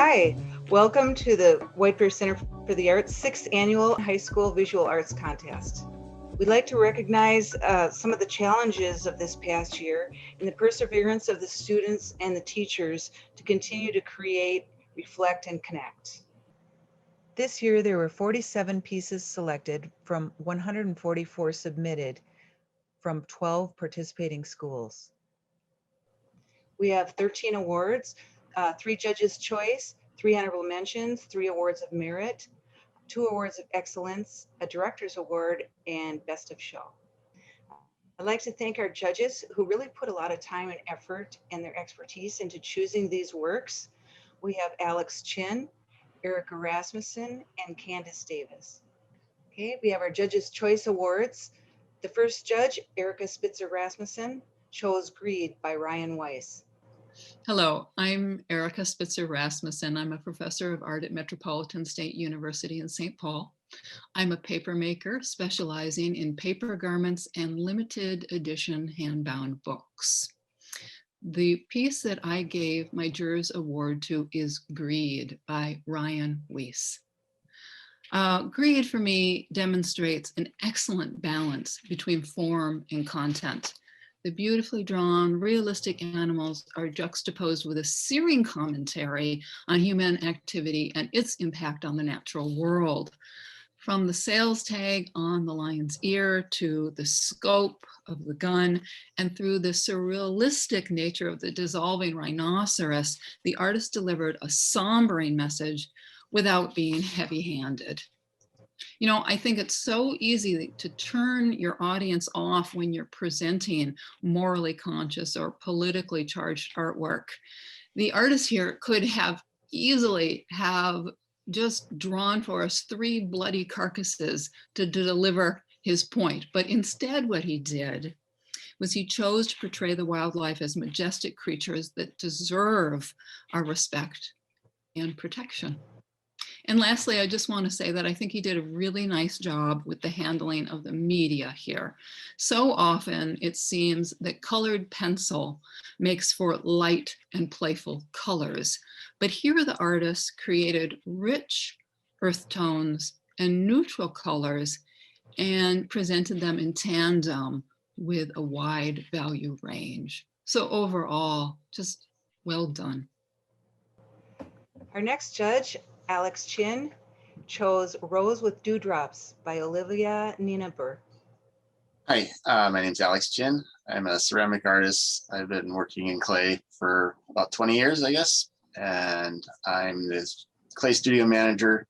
Hi, welcome to the White Bear Center for the Arts 6th Annual High School Visual Arts Contest. We'd like to recognize some of the challenges of this past year and the perseverance of the students and the teachers to continue to create, reflect, and connect. This year, there were 47 pieces selected from 144 submitted from 12 participating schools. We have 13 awards, 3 judges' choice, 3 honorable mentions, 3 awards of merit, 2 awards of excellence, a director's award, and best of show. I'd like to thank our judges who really put a lot of time and effort and their expertise into choosing these works. We have Alex Chin, Erica Rasmussen, and Candace Davis. Okay, we have our Judges' Choice Awards. The first judge, Erica Spitzer Rasmussen, chose Greed by Ryan Weiss. Hello, I'm Erica Spitzer Rasmussen. I'm a professor of art at Metropolitan State University in St. Paul. I'm a paper maker specializing in paper garments and limited edition hand-bound books. The piece that I gave my jurors award to is Greed by Ryan Weiss. Greed for me demonstrates an excellent balance between form and content. The beautifully drawn, realistic animals are juxtaposed with a searing commentary on human activity and its impact on the natural world. From the sales tag on the lion's ear to the scope of the gun and through the surrealistic nature of the dissolving rhinoceros, the artist delivered a sombering message without being heavy-handed. You know, I think it's so easy to turn your audience off when you're presenting morally conscious or politically charged artwork. The artist here could have easily have just drawn for us 3 bloody carcasses to deliver his point. But instead what he did was he chose to portray the wildlife as majestic creatures that deserve our respect and protection. And lastly, I just want to say that I think he did a really nice job with the handling of the media here. So often it seems that colored pencil makes for light and playful colors, but here the artist created rich earth tones and neutral colors and presented them in tandem with a wide value range. So overall, just well done. Our next judge, Alex Chin, chose Rose with Dewdrops by Olivia Nienaber. Hi, my name's Alex Chin. I'm a ceramic artist. I've been working in clay for about 20 years, I guess. And I'm the clay studio manager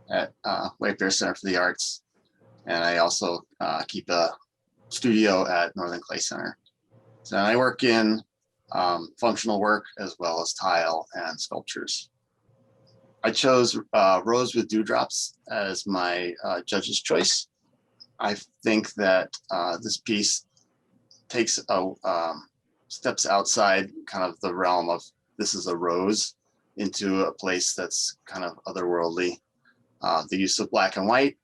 at White Bear Center for the Arts. And I also keep a studio at Northern Clay Center. So I work in functional work as well as tile and sculptures. I chose Rose with Dewdrops as my judge's choice. I think that this piece takes steps outside kind of the realm of this is a rose into a place that's kind of otherworldly. The use of black and white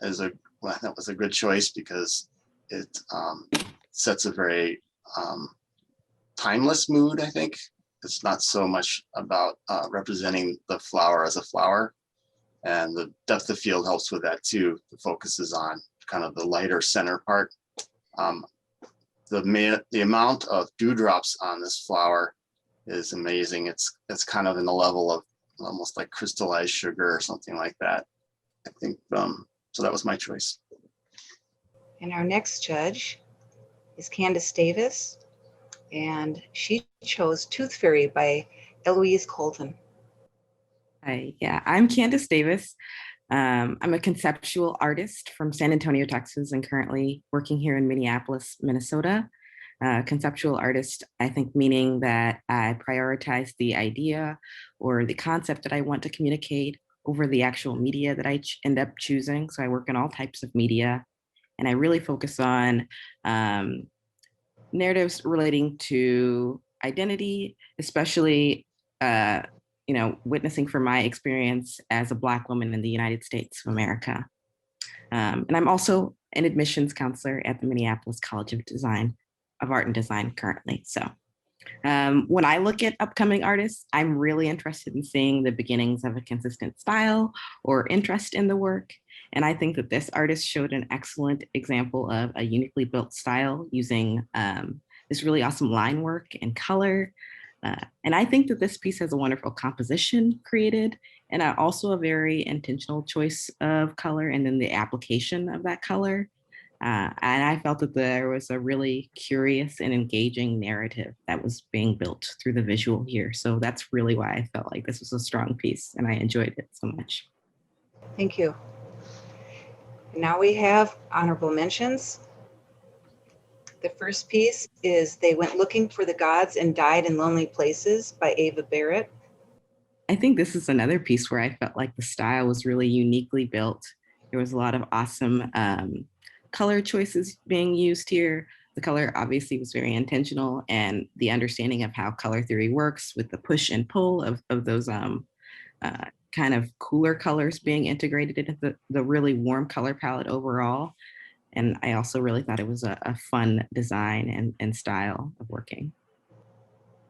that was a good choice because it sets a very timeless mood, I think. It's not so much about representing the flower as a flower, and the depth of field helps with that too. The focus is on kind of the lighter center part. The amount of dewdrops on this flower is amazing. It's kind of in the level of almost like crystallized sugar or something like that. I think so. That was my choice. And our next judge is Candace Davis, and she chose Tooth Fairy by Eloise Colton. Hi, yeah, I'm Candace Davis. I'm a conceptual artist from San Antonio, Texas, and currently working here in Minneapolis, Minnesota. Conceptual artist, I think, meaning that I prioritize the idea or the concept that I want to communicate over the actual media that I end up choosing. So I work in all types of media, and I really focus on narratives relating to identity, especially witnessing from my experience as a Black woman in the United States of America. And I'm also an admissions counselor at the Minneapolis College of Art and Design currently. So When I look at upcoming artists, I'm really interested in seeing the beginnings of a consistent style or interest in the work. And I think that this artist showed an excellent example of a uniquely built style using this really awesome line work and color. And I think that this piece has a wonderful composition created and also a very intentional choice of color and then the application of that color. And I felt that there was a really curious and engaging narrative that was being built through the visual here. So that's really why I felt like this was a strong piece and I enjoyed it so much. Thank you. Now we have honorable mentions. The first piece is They Went Looking for the Gods and Died in Lonely Places by Ava Barrett. I think this is another piece where I felt like the style was really uniquely built. There was a lot of awesome color choices being used here. The color obviously was very intentional, and the understanding of how color theory works with the push and pull of those kind of cooler colors being integrated into the really warm color palette overall. And I also really thought it was a fun design and style of working.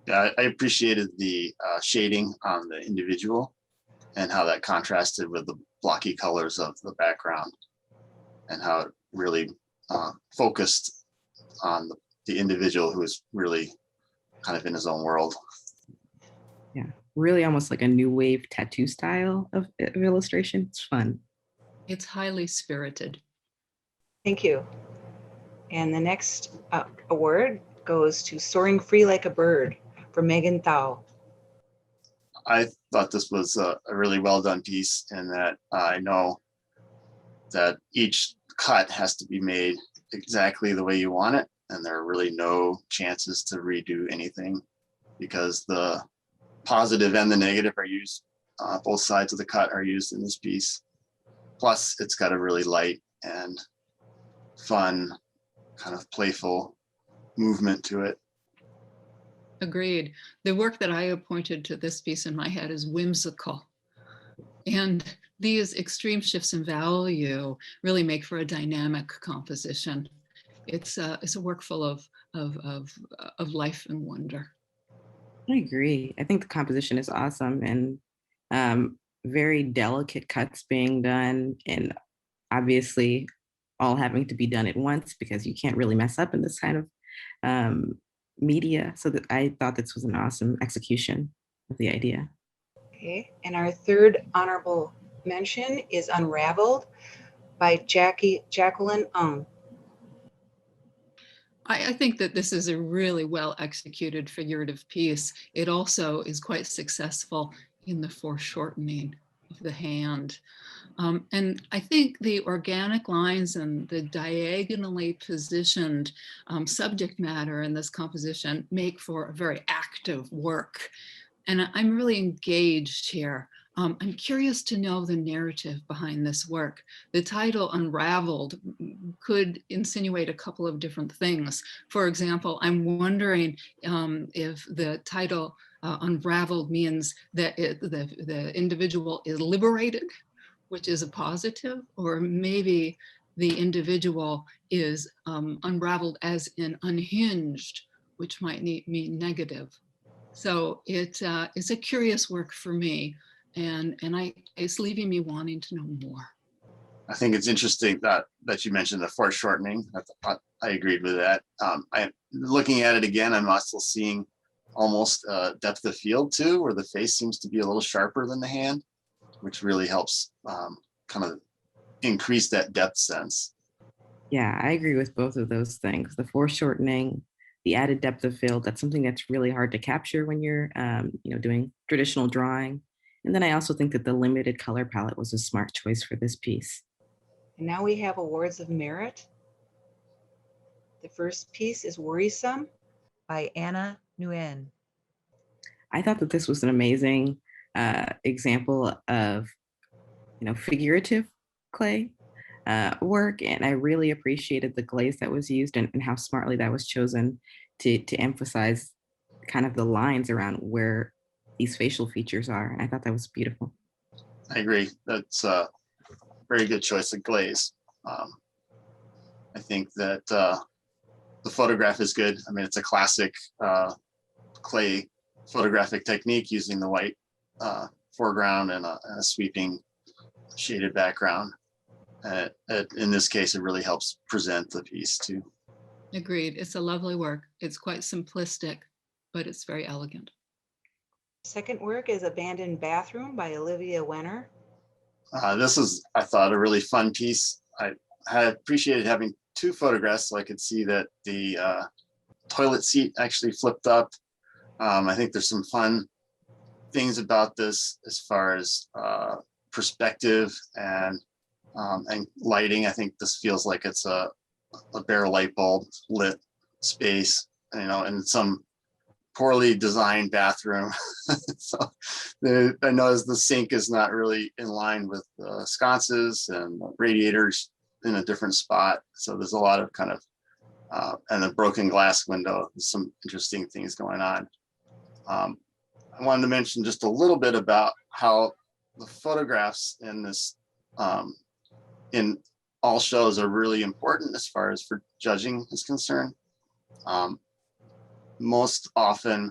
Yeah, I appreciated the shading on the individual and how that contrasted with the blocky colors of the background and how it really focused on the individual who is really kind of in his own world. Yeah, really almost like a new wave tattoo style of illustration. It's fun. It's highly spirited. Thank you. And the next award goes to Soaring Free Like a Bird for Megan Thau. I thought this was a really well done piece, and that I know that each cut has to be made exactly the way you want it, and there are really no chances to redo anything because the positive and the negative are used, both sides of the cut are used in this piece. Plus, it's got a really light and fun, kind of playful movement to it. Agreed. The work that I appointed to this piece in my head is whimsical. And these extreme shifts in value really make for a dynamic composition. It's a work full of life and wonder. I agree. I think the composition is awesome and very delicate cuts being done, and obviously all having to be done at once because you can't really mess up in this kind of media. So that I thought this was an awesome execution of the idea. Okay, and our third honorable mention is Unraveled by Jacqueline Ung. I think that this is a really well executed figurative piece. It also is quite successful in the foreshortening of the hand. And I think the organic lines and the diagonally positioned subject matter in this composition make for a very active work. And I'm really engaged here. I'm curious to know the narrative behind this work. The title Unraveled could insinuate a couple of different things. For example, I'm wondering if the title Unraveled means that the individual is liberated, which is a positive, or maybe the individual is unraveled as in unhinged, which might mean negative. So it's a curious work for me, and it's leaving me wanting to know more. I think it's interesting that you mentioned the foreshortening. I agreed with that. I'm looking at it again. I'm also seeing almost depth of field too, where the face seems to be a little sharper than the hand, which really helps kind of increase that depth sense. Yeah, I agree with both of those things. The foreshortening, the added depth of field, that's something that's really hard to capture when you're doing traditional drawing. And then I also think that the limited color palette was a smart choice for this piece. And now we have awards of merit. The first piece is Worrisome by Anna Nguyen. I thought that this was an amazing example of figurative clay work, and I really appreciated the glaze that was used and how smartly that was chosen to emphasize kind of the lines around where these facial features are. And I thought that was beautiful. I agree. That's a very good choice of glaze. I think that the photograph is good. I mean, it's a classic clay photographic technique using the white foreground and a sweeping shaded background. In this case, it really helps present the piece too. Agreed. It's a lovely work. It's quite simplistic, but it's very elegant. Second work is Abandoned Bathroom by Olivia Wenner. This is, I thought, a really fun piece. I had appreciated having two photographs so I could see that the toilet seat actually flipped up. I think there's some fun things about this as far as perspective and lighting. I think this feels like it's a bare light bulb lit space, in some poorly designed bathroom. So I noticed the sink is not really in line with sconces and radiators in a different spot. So there's a lot of kind of, and a broken glass window. There's some interesting things going on. I wanted to mention just a little bit about how the photographs in this, in all shows, are really important as far as for judging is concerned. Most often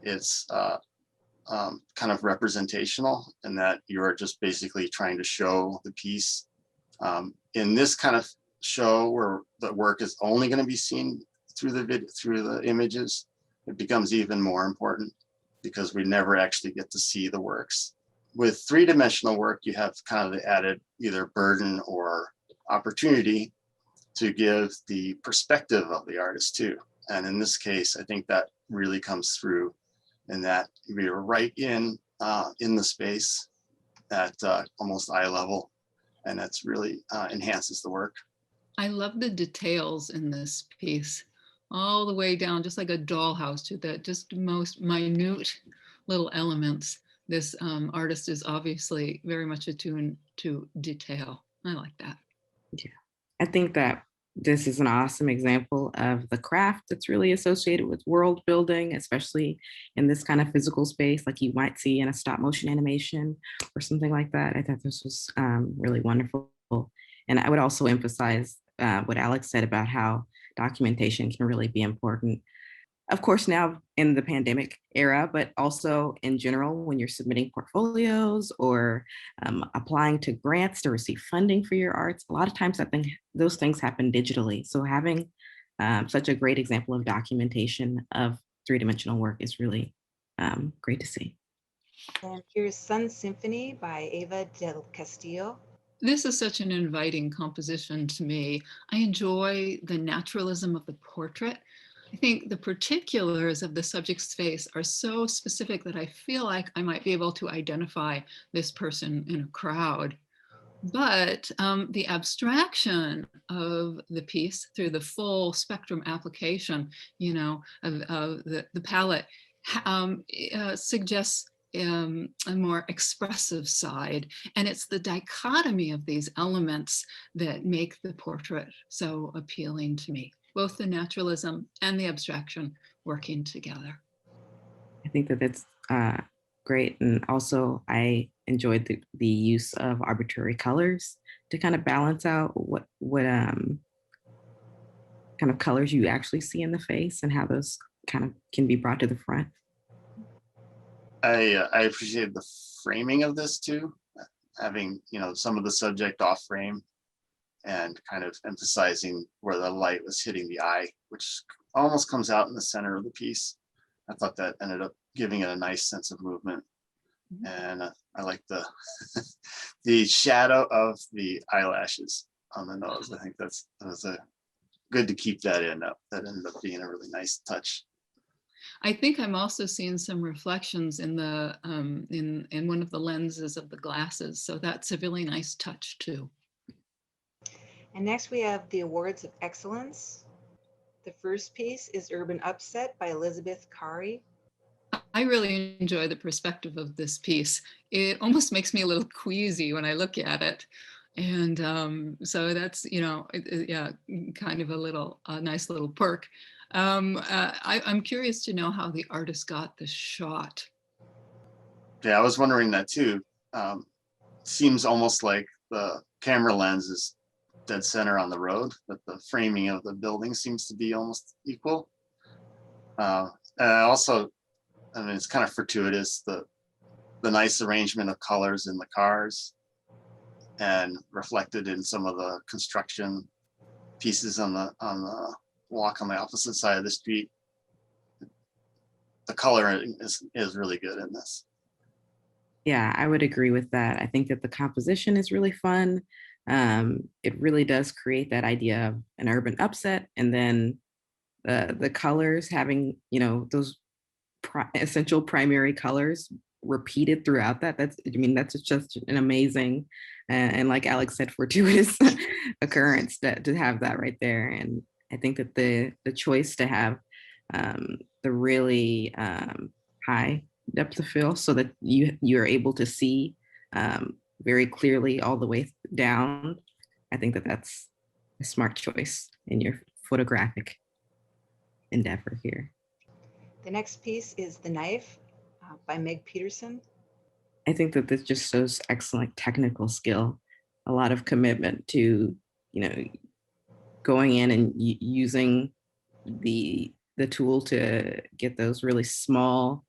it's kind of representational in that you're just basically trying to show the piece. In this kind of show where the work is only going to be seen through the images, it becomes even more important because we never actually get to see the works. With three-dimensional work, you have kind of the added either burden or opportunity to give the perspective of the artist too. And in this case, I think that really comes through in that we are right in the space at almost eye level, and that's really enhances the work. I love the details in this piece, all the way down, just like a dollhouse, to the just most minute little elements. This artist is obviously very much attuned to detail. I like that. Yeah, I think that this is an awesome example of the craft that's really associated with world building, especially in this kind of physical space, like you might see in a stop motion animation or something like that. I thought this was really wonderful. And I would also emphasize what Alex said about how documentation can really be important. Of course, now in the pandemic era, but also in general, when you're submitting portfolios or applying to grants to receive funding for your arts, a lot of times I think those things happen digitally. So having such a great example of documentation of three-dimensional work is really great to see. And here's Sun Symphony by Eva del Castillo. This is such an inviting composition to me. I enjoy the naturalism of the portrait. I think the particulars of the subject's face are so specific that I feel like I might be able to identify this person in a crowd. But the abstraction of the piece through the full spectrum application, of the palette suggests a more expressive side. And it's the dichotomy of these elements that make the portrait so appealing to me, both the naturalism and the abstraction working together. I think that that's great. And also I enjoyed the use of arbitrary colors to kind of balance out what kind of colors you actually see in the face and how those kind of can be brought to the front. I appreciated the framing of this too, having some of the subject off frame and kind of emphasizing where the light was hitting the eye, which almost comes out in the center of the piece. I thought that ended up giving it a nice sense of movement. And I like the the shadow of the eyelashes on the nose. I think that was good to keep that in. That ended up being a really nice touch. I think I'm also seeing some reflections in the in one of the lenses of the glasses. So that's a really nice touch too. And next we have the Awards of Excellence. The first piece is Urban Upset by Elizabeth Kari. I really enjoy the perspective of this piece. It almost makes me a little queasy when I look at it. And so that's, yeah, kind of a nice little perk. I'm curious to know how the artist got the shot. Yeah, I was wondering that too. Seems almost like the camera lens is dead center on the road, but the framing of the building seems to be almost equal. And I also I mean, it's kind of fortuitous, the nice arrangement of colors in the cars and reflected in some of the construction pieces on the walk on the opposite side of the street. The color is really good in this. Yeah, I would agree with that. I think that the composition is really fun. It really does create that idea of an urban upset, and then the colors having, you know, those essential primary colors repeated throughout that. That's, I mean, that's just an amazing and like Alex said, fortuitous occurrence to have that right there. And I think that the choice to have the really high depth of field so that you're able to see very clearly all the way down. I think that that's a smart choice in your photographic endeavor here. The next piece is The Knife by Meg Peterson. I think that this just shows excellent technical skill, a lot of commitment to, you know, going in and using the tool to get those really small,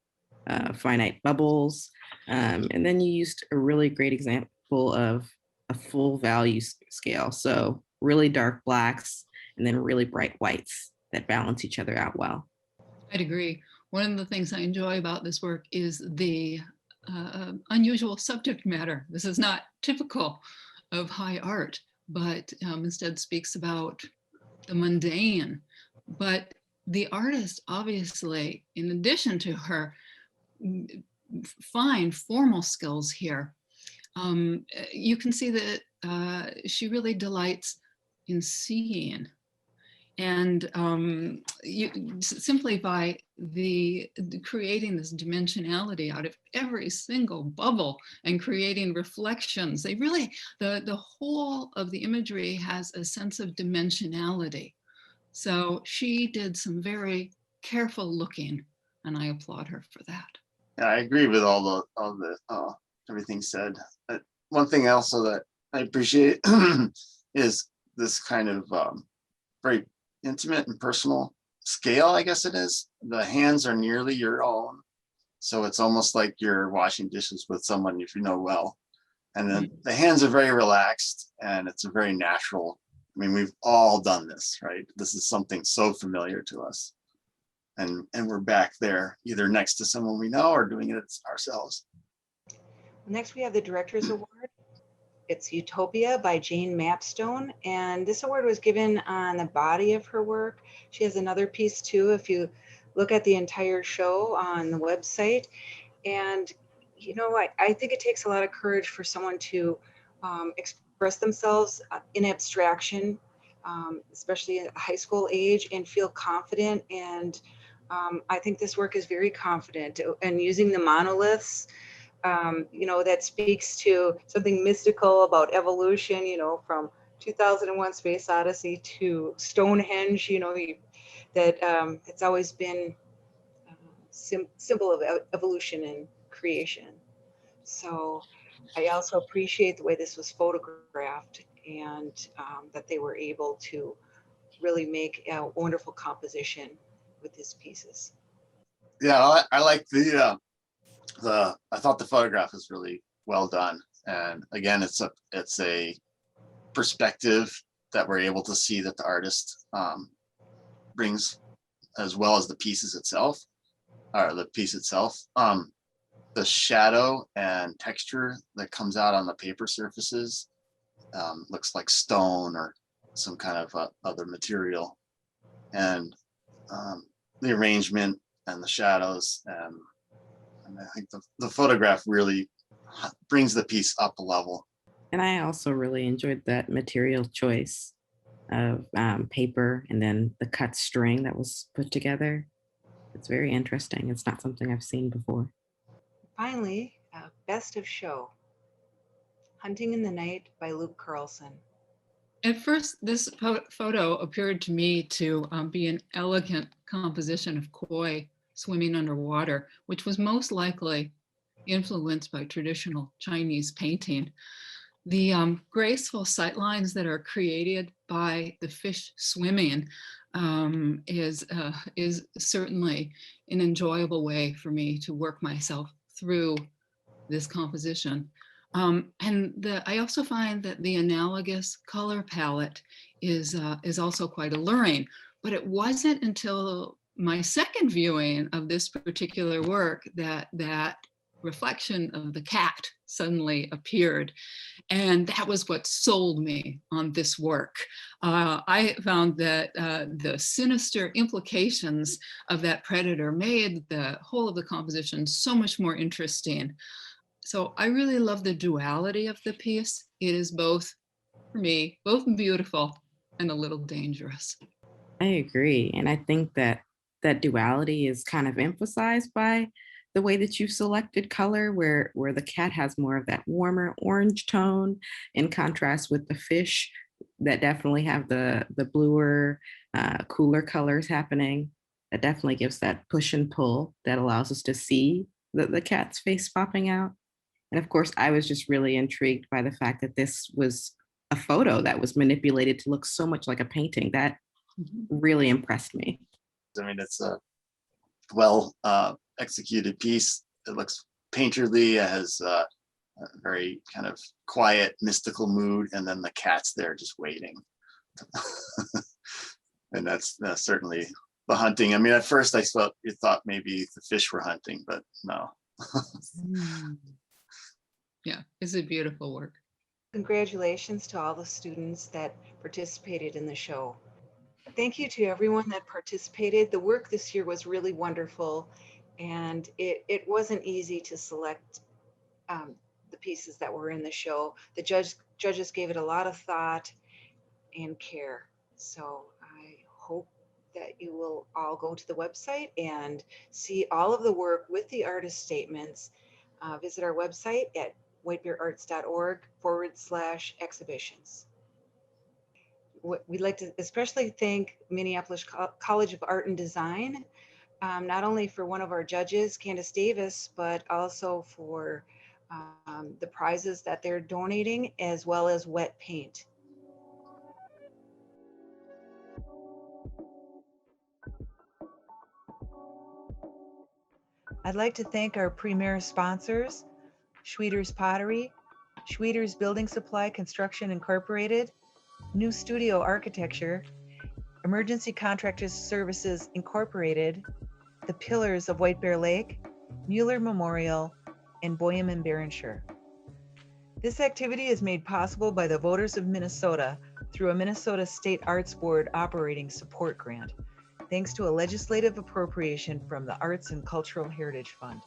finite bubbles. And then you used a really great example of a full value scale. So really dark blacks and then really bright whites that balance each other out well. I'd agree. One of the things I enjoy about this work is the unusual subject matter. This is not typical of high art, but instead speaks about the mundane. But the artist, obviously, in addition to her fine formal skills here, you can see that she really delights in seeing. And simply by creating this dimensionality out of every single bubble and creating reflections, they really, the whole of the imagery has a sense of dimensionality. So she did some very careful looking, and I applaud her for that. Yeah, I agree with all the everything said. One thing also that I appreciate is this kind of very intimate and personal scale, I guess it is. The hands are nearly your own. So it's almost like you're washing dishes with someone if you know well. And then the hands are very relaxed and it's a very natural. I mean, we've all done this, right? This is something so familiar to us. And we're back there, either next to someone we know or doing it ourselves. Next, we have the Director's Award. It's Utopia by Jane Mapstone. And this award was given on the body of her work. She has another piece too, if you look at the entire show on the website. And, you know, I think it takes a lot of courage for someone to express themselves in abstraction, especially at high school age, and feel confident. And I think this work is very confident, and using the monoliths, you know, that speaks to something mystical about evolution, you know, from 2001 Space Odyssey to Stonehenge, you know, that it's always been symbol of evolution and creation. So I also appreciate the way this was photographed, and that they were able to really make a wonderful composition with these pieces. Yeah, I like I thought the photograph is really well done. And again, it's a perspective that we're able to see that the artist brings, as well as the pieces itself, or the piece itself. The shadow and texture that comes out on the paper surfaces looks like stone or some kind of other material. And the arrangement and the shadows, and I think the photograph really brings the piece up a level. And I also really enjoyed that material choice of paper and then the cut string that was put together. It's very interesting. It's not something I've seen before. Finally, Best of Show, Hunting in the Night by Luke Carlson. At first, this photo appeared to me to be an elegant composition of koi swimming underwater, which was most likely influenced by traditional Chinese painting. The graceful sight lines that are created by the fish swimming is certainly an enjoyable way for me to work myself through this composition. I also find that the analogous color palette is also quite alluring, but it wasn't until my second viewing of this particular work that reflection of the cat suddenly appeared. And that was what sold me on this work. I found that the sinister implications of that predator made the whole of the composition so much more interesting. So I really love the duality of the piece. It is both, for me, both beautiful and a little dangerous. I agree. And I think that that duality is kind of emphasized by the way that you've selected color, where the cat has more of that warmer orange tone in contrast with the fish that definitely have the bluer, cooler colors happening. That definitely gives that push and pull that allows us to see the cat's face popping out. And of course, I was just really intrigued by the fact that this was a photo that was manipulated to look so much like a painting. That Mhm. really impressed me. I mean, it's a well executed piece. It looks painterly. It has a very kind of quiet, mystical mood, and then the cat's there just waiting. And that's certainly the hunting. I mean, at first I thought maybe the fish were hunting, but no. Yeah, it's a beautiful work. Congratulations to all the students that participated in the show. Thank you to everyone that participated. The work this year was really wonderful, and it wasn't easy to select the pieces that were in the show. The judges gave it a lot of thought and care. So I hope that you will all go to the website and see all of the work with the artist statements. Visit our website at whitebeararts.org/exhibitions. We'd like to especially thank Minneapolis College of Art and Design, not only for one of our judges, Candace Davis, but also for the prizes that they're donating, as well as wet paint. I'd like to thank our premier sponsors, Schweeder's Pottery, Schweeder's Building Supply Construction Incorporated, New Studio Architecture, Emergency Contractors Services Incorporated, The Pillars of White Bear Lake, Mueller Memorial, and Boyum and Barrenshire. This activity is made possible by the voters of Minnesota through a Minnesota State Arts Board operating support grant, thanks to a legislative appropriation from the Arts and Cultural Heritage Fund.